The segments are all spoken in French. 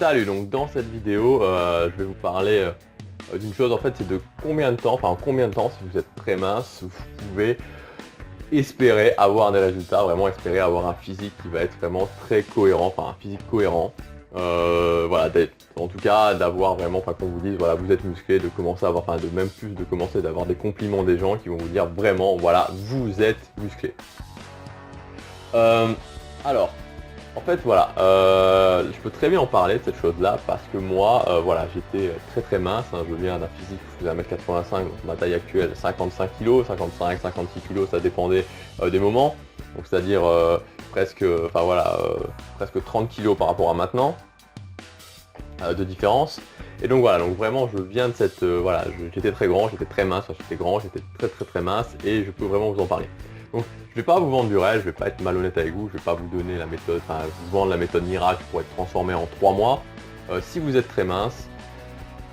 Salut, donc dans cette vidéo, je vais vous parler d'une chose, en fait, c'est de combien de temps, si vous êtes très mince, vous pouvez espérer avoir des résultats, vraiment espérer avoir un physique qui va être vraiment très cohérent, enfin un physique cohérent. Voilà, en tout cas d'avoir vraiment, qu'on vous dise, voilà, vous êtes musclé, de commencer à avoir, de même plus de commencer d'avoir des compliments des gens qui vont vous dire vraiment, voilà, vous êtes musclé. Alors, en fait, voilà, je peux très bien en parler de cette chose-là parce que moi, voilà, j'étais très mince, hein, je viens d'un physique, je faisais 1m85, donc ma taille actuelle 55 kg, 55, 56 kg, ça dépendait des moments, donc c'est-à-dire presque 30 kg par rapport à maintenant de différence. Et donc voilà, donc vraiment je viens de cette, voilà, j'étais très grand, j'étais très mince, j'étais grand, j'étais très mince et je peux vraiment vous en parler. Donc je vais pas vous vendre du rêve, je vais pas être malhonnête avec vous, je vais pas vous donner la méthode, vous vendre la méthode miracle pour être transformé en 3 mois. Si vous êtes très mince,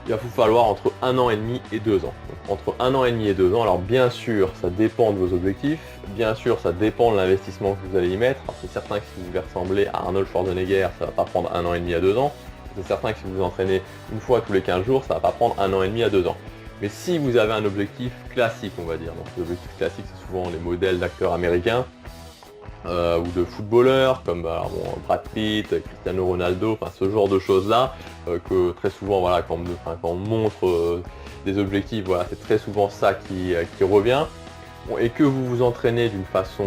il va vous falloir entre 1 an et demi et 2 ans. Donc, entre 1 an et demi et 2 ans, alors bien sûr ça dépend de vos objectifs, bien sûr ça dépend de l'investissement que vous allez y mettre. C'est certain que si vous voulez ressembler à Arnold Schwarzenegger, ça va pas prendre 1 an et demi à 2 ans. C'est certain que si vous vous entraînez une fois tous les 15 jours, ça va pas prendre 1 an et demi à 2 ans. Mais si vous avez un objectif classique, on va dire, donc l'objectif classique c'est souvent les modèles d'acteurs américains ou de footballeurs comme Brad Pitt, Cristiano Ronaldo, ce genre de choses là que très souvent, voilà, quand on montre des objectifs, voilà, c'est très souvent ça qui revient. Bon, et que vous vous entraînez d'une façon,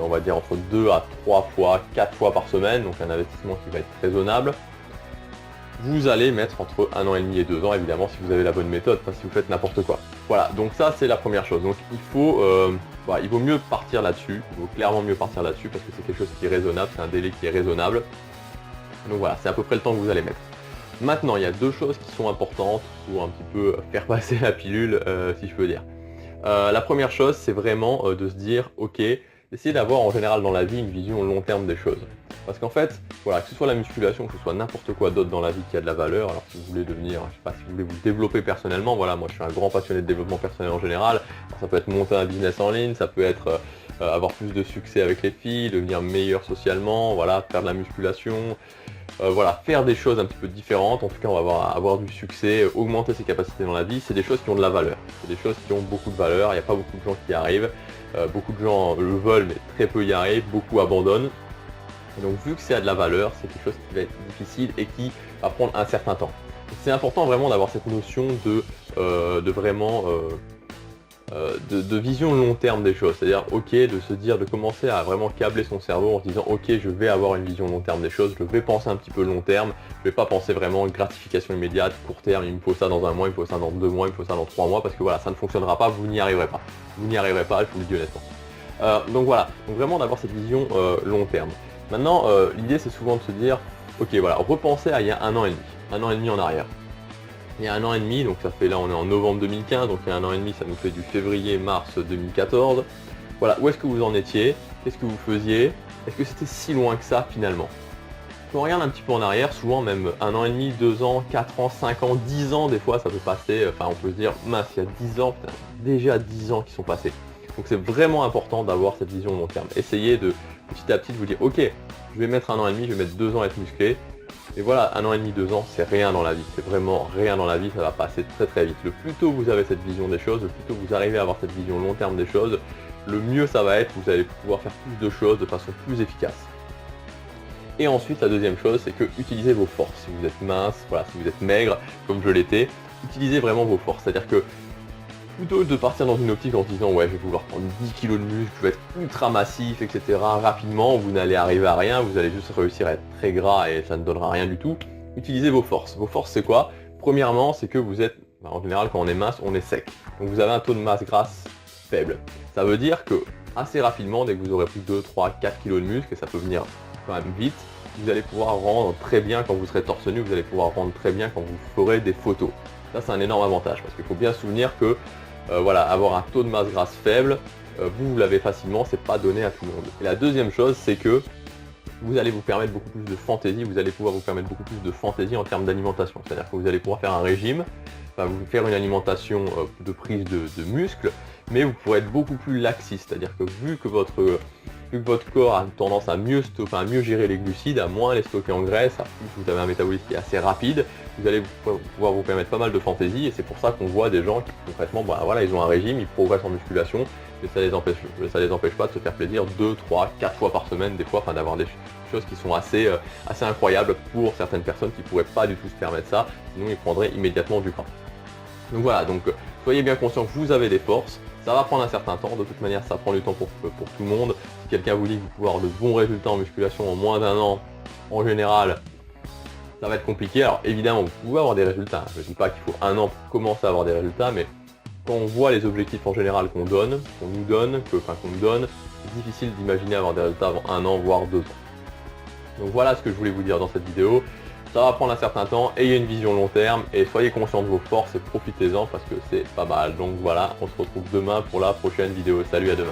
on va dire entre 2 à 3 fois, 4 fois par semaine, donc un investissement qui va être raisonnable, vous allez mettre entre 1 an et demi et 2 ans, évidemment, si vous avez la bonne méthode, pas si vous faites n'importe quoi. Voilà, donc ça c'est la première chose. Donc il vaut mieux partir là-dessus, il vaut clairement mieux partir là-dessus parce que c'est quelque chose qui est raisonnable, c'est un délai qui est raisonnable. Donc voilà, c'est à peu près le temps que vous allez mettre. Maintenant, il y a deux choses qui sont importantes pour un petit peu faire passer la pilule, si je peux dire. La première chose, c'est vraiment de se dire, ok, essayez d'avoir en général dans la vie une vision long terme des choses. Parce qu'en fait, voilà, que ce soit la musculation, que ce soit n'importe quoi d'autre dans la vie qui a de la valeur, alors si vous voulez devenir, je sais pas, si vous voulez vous développer personnellement, voilà, moi je suis un grand passionné de développement personnel en général, alors, ça peut être monter un business en ligne, ça peut être avoir plus de succès avec les filles, devenir meilleur socialement, voilà, faire de la musculation, voilà, faire des choses un petit peu différentes, en tout cas on va avoir du succès, augmenter ses capacités dans la vie, c'est des choses qui ont de la valeur, c'est des choses qui ont beaucoup de valeur, il n'y a pas beaucoup de gens qui y arrivent, beaucoup de gens le veulent mais très peu y arrivent, beaucoup abandonnent. Et donc vu que c'est à de la valeur, c'est quelque chose qui va être difficile et qui va prendre un certain temps. C'est important vraiment d'avoir cette notion de vision long terme des choses, c'est-à-dire de se dire, de commencer à vraiment câbler son cerveau en se disant ok, je vais avoir une vision long terme des choses, je vais penser un petit peu long terme, je vais pas penser vraiment gratification immédiate, court terme, il me faut ça dans 1 mois, il me faut ça dans 2 mois, il me faut ça dans 3 mois, parce que voilà, ça ne fonctionnera pas, vous n'y arriverez pas. Vous n'y arriverez pas, je vous le dis honnêtement. Donc voilà, donc vraiment d'avoir cette vision long terme. Maintenant, l'idée c'est souvent de se dire, ok voilà, repensez à il y a 1 an et demi en arrière. Il y a 1 an et demi, donc ça fait là on est en novembre 2015, donc il y a 1 an et demi ça nous fait du février-mars 2014. Voilà, où est-ce que vous en étiez? Qu'est-ce que vous faisiez? Est-ce que c'était si loin que ça finalement? Quand on regarde un petit peu en arrière, souvent même 1 an et demi, 2 ans, 4 ans, 5 ans, 10 ans, des fois ça peut passer, on peut se dire, mince, il y a 10 ans, putain, déjà 10 ans qui sont passés. Donc c'est vraiment important d'avoir cette vision long terme. Essayez de petit à petit de vous dire, ok, je vais mettre 1 an et demi, je vais mettre 2 ans à être musclé. Et voilà, 1 an et demi, 2 ans, c'est rien dans la vie. C'est vraiment rien dans la vie, ça va passer très vite. Le plus tôt vous avez cette vision des choses, le plus tôt vous arrivez à avoir cette vision long terme des choses, le mieux ça va être, vous allez pouvoir faire plus de choses de façon plus efficace. Et ensuite, la deuxième chose, c'est que utilisez vos forces. Si vous êtes mince, voilà, si vous êtes maigre, comme je l'étais, utilisez vraiment vos forces. C'est-à-dire que plutôt de partir dans une optique en se disant ouais, je vais vouloir prendre 10 kg de muscle, je vais être ultra massif, etc. rapidement, vous n'allez arriver à rien, vous allez juste réussir à être très gras et ça ne donnera rien du tout. Utilisez vos forces. Vos forces c'est quoi? Premièrement, c'est que vous êtes, en général quand on est mince, on est sec. Donc vous avez un taux de masse grasse faible. Ça veut dire que assez rapidement, dès que vous aurez pris 2, 3, 4 kg de muscle, et ça peut venir quand même vite, vous allez pouvoir rendre très bien quand vous serez torse nu, vous allez pouvoir rendre très bien quand vous ferez des photos. Ça c'est un énorme avantage parce qu'il faut bien se souvenir que voilà, avoir un taux de masse grasse faible, vous l'avez facilement, c'est pas donné à tout le monde. Et la deuxième chose, c'est que vous allez vous permettre beaucoup plus de fantaisie, vous allez pouvoir vous permettre beaucoup plus de fantaisie en termes d'alimentation. C'est-à-dire que vous allez pouvoir faire un régime, vous faire une alimentation de prise de muscle, mais vous pourrez être beaucoup plus laxiste. C'est-à-dire que vu que vu que votre corps a tendance à mieux gérer les glucides, à moins les stocker en graisse, à plus vous avez un métabolisme qui est assez rapide, vous allez pouvoir vous permettre pas mal de fantaisie, et c'est pour ça qu'on voit des gens qui concrètement, ils ont un régime, ils progressent en musculation, mais ça les empêche pas de se faire plaisir 2, 3, 4 fois par semaine, des fois, d'avoir des choses qui sont assez incroyables pour certaines personnes qui pourraient pas du tout se permettre ça, sinon ils prendraient immédiatement du gras. Donc voilà, soyez bien conscient que vous avez des forces. Ça va prendre un certain temps, de toute manière ça prend du temps pour tout le monde. Si quelqu'un vous dit que vous pouvez avoir de bons résultats en musculation en moins d'1 an, en général, ça va être compliqué. Alors évidemment, vous pouvez avoir des résultats. Je ne dis pas qu'il faut 1 an pour commencer à avoir des résultats, mais quand on voit les objectifs en général qu'on nous donne, c'est difficile d'imaginer avoir des résultats avant 1 an, voire 2 ans. Donc voilà ce que je voulais vous dire dans cette vidéo. Ça va prendre un certain temps, ayez une vision long terme et soyez conscient de vos forces et profitez-en parce que c'est pas mal. Donc voilà, on se retrouve demain pour la prochaine vidéo. Salut, à demain.